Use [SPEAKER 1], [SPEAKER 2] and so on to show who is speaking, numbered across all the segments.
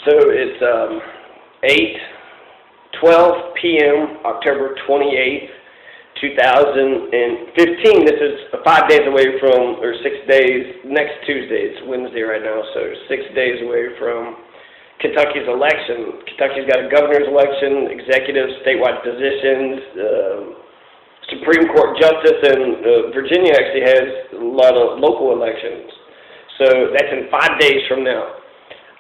[SPEAKER 1] So it's 8:12 p.m., October 28th, 2015. This is 5 days away from, or 6 days, next Tuesday. It's Wednesday right now, so 6 days away from Kentucky's election. Kentucky's got a governor's election, executive, statewide positions, Supreme Court justice, and Virginia actually has a lot of local elections. So that's in 5 days from now.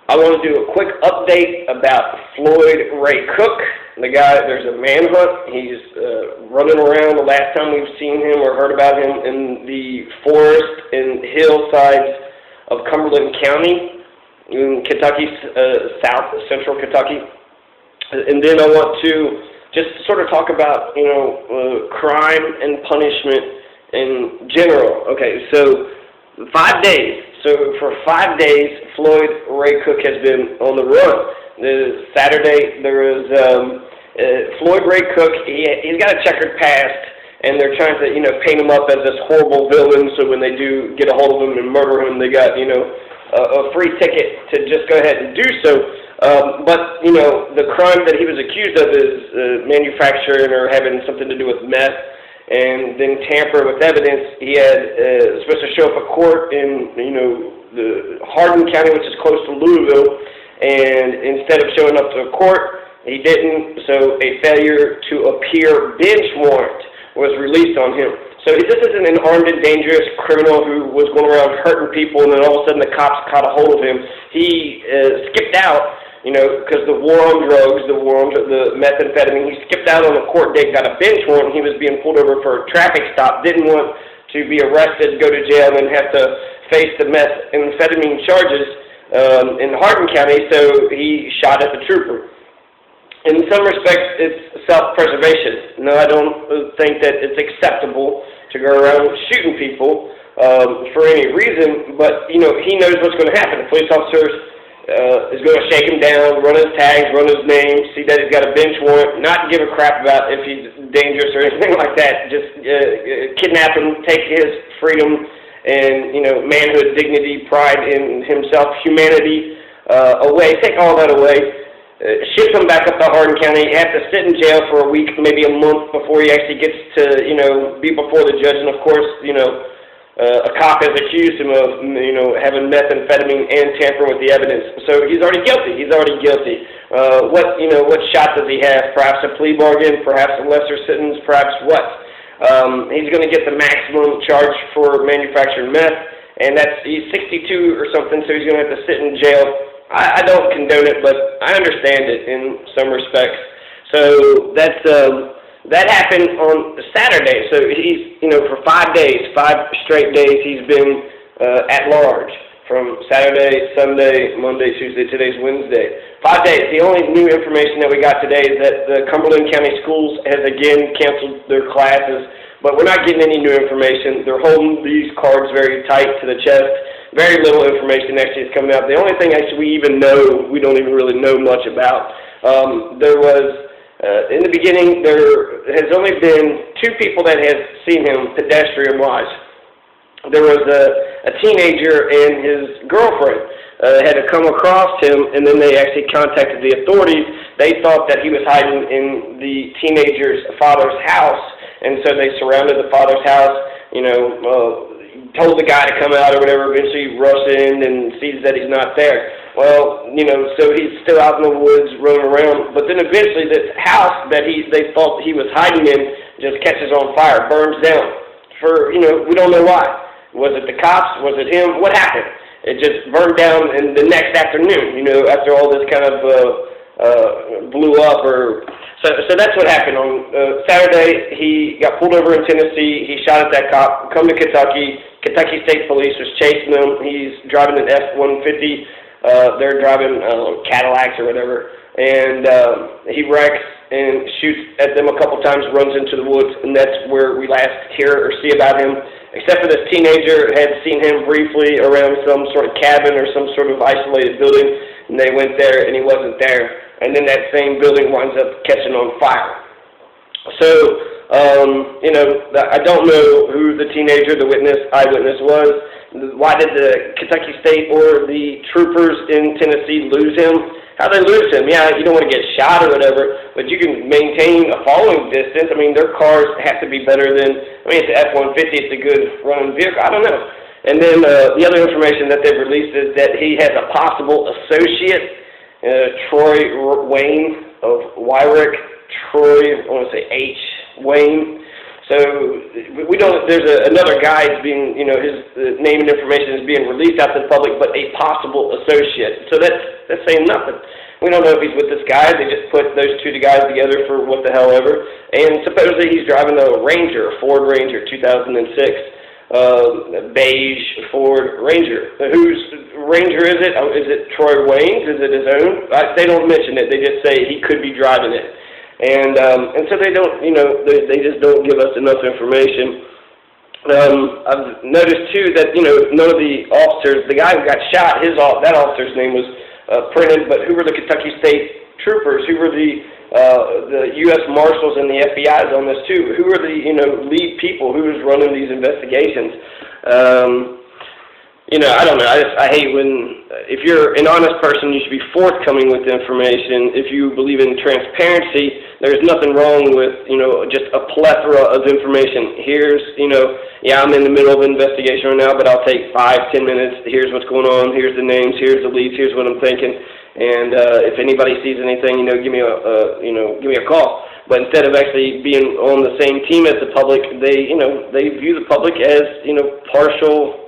[SPEAKER 1] I want to do a quick update about Floyd Ray Cook. The guy, there's a manhunt. He's running around. The last time we've seen him or heard about him in the forest and hillsides of Cumberland County in Kentucky, central Kentucky. And then I want to just sort of talk about, crime and punishment in general. Okay, so 5 days. So for 5 days, Floyd Ray Cook has been on the run. Saturday, there was Floyd Ray Cook. He's got a checkered past, and they're trying to, paint him up as this horrible villain. So when they do get a hold of him and murder him, they got, a free ticket to just go ahead and do so. But the crime that he was accused of is manufacturing or having something to do with meth, and then tamper with evidence. He had supposed to show up at court in the Hardin County, which is close to Louisville, and instead of showing up to court, he didn't. So a failure to appear bench warrant was released on him. So this isn't an armed and dangerous criminal who was going around hurting people, and then all of a sudden the cops caught a hold of him. He skipped out. Because the war on drugs, the war on the methamphetamine, he skipped out on a court date, got a bench warrant. He was being pulled over for a traffic stop, didn't want to be arrested, go to jail, and have to face the methamphetamine charges in Hardin County, so he shot at the trooper. In some respects, it's self-preservation. No, I don't think that it's acceptable to go around shooting people for any reason, but, he knows what's going to happen. The police officers is going to shake him down, run his tags, run his name, see that he's got a bench warrant, not give a crap about if he's dangerous or anything like that, just kidnap him, take his freedom and, manhood, dignity, pride in himself, humanity away, take all that away, ship him back up to Hardin County, have to sit in jail for a week, maybe a month before he actually gets to, be before the judge, and of course, a cop has accused him of, having methamphetamine and tampering with the evidence. So he's already guilty. What shot does he have? Perhaps a plea bargain, perhaps a lesser sentence, perhaps what? He's going to get the maximum charge for manufacturing meth, and he's 62 or something, so he's going to have to sit in jail. I don't condone it, but I understand it in some respects. So that happened on Saturday, so he's, for 5 days, 5 straight days, he's been at large from Saturday, Sunday, Monday, Tuesday, today's Wednesday. 5 days. The only new information that we got today is that the Cumberland County Schools has again canceled their classes, but we're not getting any new information. They're holding these cards very tight to the chest. Very little information actually is coming out. The only thing actually we even know, we don't even really know much about, there was... in the beginning, there has only been 2 people that have seen him pedestrian-wise. There was a teenager and his girlfriend had to come across him, and then they actually contacted the authorities. They thought that he was hiding in the teenager's father's house, and so they surrounded the father's house, told the guy to come out or whatever. Eventually rushed in and sees that he's not there. Well, so he's still out in the woods running around. But then eventually this house that they thought he was hiding in just catches on fire, burns down. We don't know why. Was it the cops? Was it him? What happened? It just burned down in the next afternoon, after all this kind of blew up. So that's what happened. On Saturday, he got pulled over in Tennessee. He shot at that cop, come to Kentucky. Kentucky State Police was chasing him. He's driving an F-150. They're driving Cadillacs or whatever, and he wrecks and shoots at them a couple times, runs into the woods, and that's where we last hear or see about him. Except for this teenager had seen him briefly around some sort of cabin or some sort of isolated building, and they went there, and he wasn't there. And then that same building winds up catching on fire. So You know, I don't know who the teenager, the eyewitness was. Why did the Kentucky State or the troopers in Tennessee lose him? How they lose him? Yeah, you don't want to get shot or whatever, but you can maintain a following distance. I mean, their cars have to be better than, I mean, it's an F-150, it's a good running vehicle. I don't know. And then the other information that they've released is that he has a possible associate, Troy Wayne of Wyrick. Troy, I want to say H. Wayne. So we don't. There's another guy being, you know, his name and information is being released out to the public, but a possible associate. So that's saying nothing. We don't know if he's with this guy. They just put those two guys together for what the hell ever. And supposedly he's driving a Ranger, a Ford Ranger, 2006, beige Ford Ranger. Whose Ranger is it? Is it Troy Wayne's? Is it his own? They don't mention it. They just say he could be driving it. And so they don't, you know, they just don't give us enough information. I've noticed too that, you know, none of the officers, the guy who got shot, that officer's name was printed, but who were the Kentucky State troopers? Who were the U.S. Marshals and the FBI's on this too? Who were the, you know, lead people? Who was running these investigations? You know, I don't know. I hate when, if you're an honest person, you should be forthcoming with information. If you believe in transparency, there's nothing wrong with, you know, just a plethora of information. Here's, you know, yeah, I'm in the middle of an investigation right now, but I'll take 5-10 minutes. Here's what's going on. Here's the names. Here's the leads. Here's what I'm thinking. And if anybody sees anything, you know, give me a call. But instead of actually being on the same team as the public, they, you know, they view the public as, you know, partial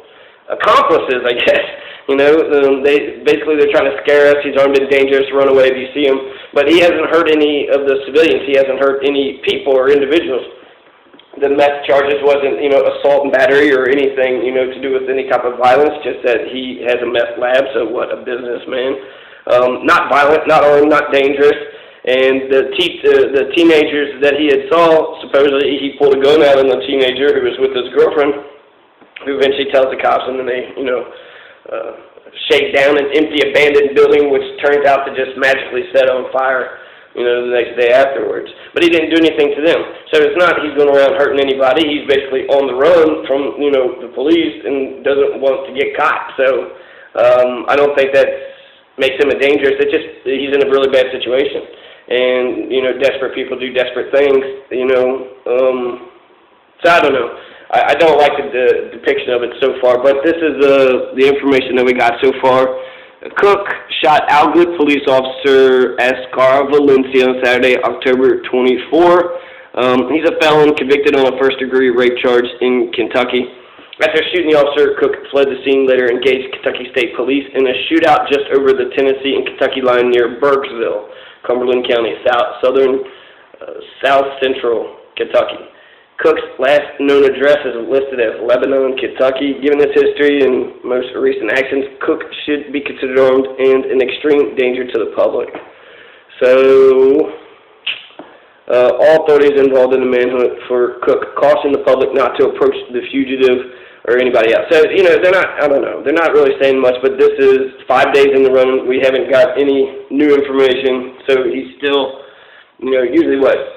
[SPEAKER 1] accomplices, I guess. You know, they're trying to scare us. He's armed and dangerous. Run away if you see him. But he hasn't hurt any of the civilians. He hasn't hurt any people or individuals. The meth charges wasn't, you know, assault and battery or anything, you know, to do with any type of violence. Just that he has a meth lab. So what, a businessman? Not violent, not armed, not dangerous. And the teenagers that he had saw, supposedly he pulled a gun out on the teenager who was with his girlfriend, who eventually tells the cops, and then they, you know, shake down an empty abandoned building, which turns out to just magically set on fire, you know, the next day afterwards. But he didn't do anything to them. So it's not he's going around hurting anybody. He's basically on the run from, you know, the police and doesn't want to get caught. So I don't think that makes him a dangerous. It's just he's in a really bad situation. And, you know, desperate people do desperate things, you know. So I don't know. I don't like the depiction of it so far, but this is the information that we got so far. Cook shot Algood police officer Ascar Valencia on Saturday, October 24. He's a felon convicted on a first-degree rape charge in Kentucky. After shooting the officer, Cook fled the scene, later engaged Kentucky State Police in a shootout just over the Tennessee and Kentucky line near Burkesville, Cumberland County, south central Kentucky. Cook's last known address is listed as Lebanon, Kentucky. Given his history and most recent actions, Cook should be considered armed and an extreme danger to the public. So, all authorities involved in the manhunt for Cook caution the public not to approach the fugitive or anybody else. So, you know, they're not, I don't know, they're not really saying much, but this is 5 days in the run. We haven't got any new information, so he's still, you know, usually what?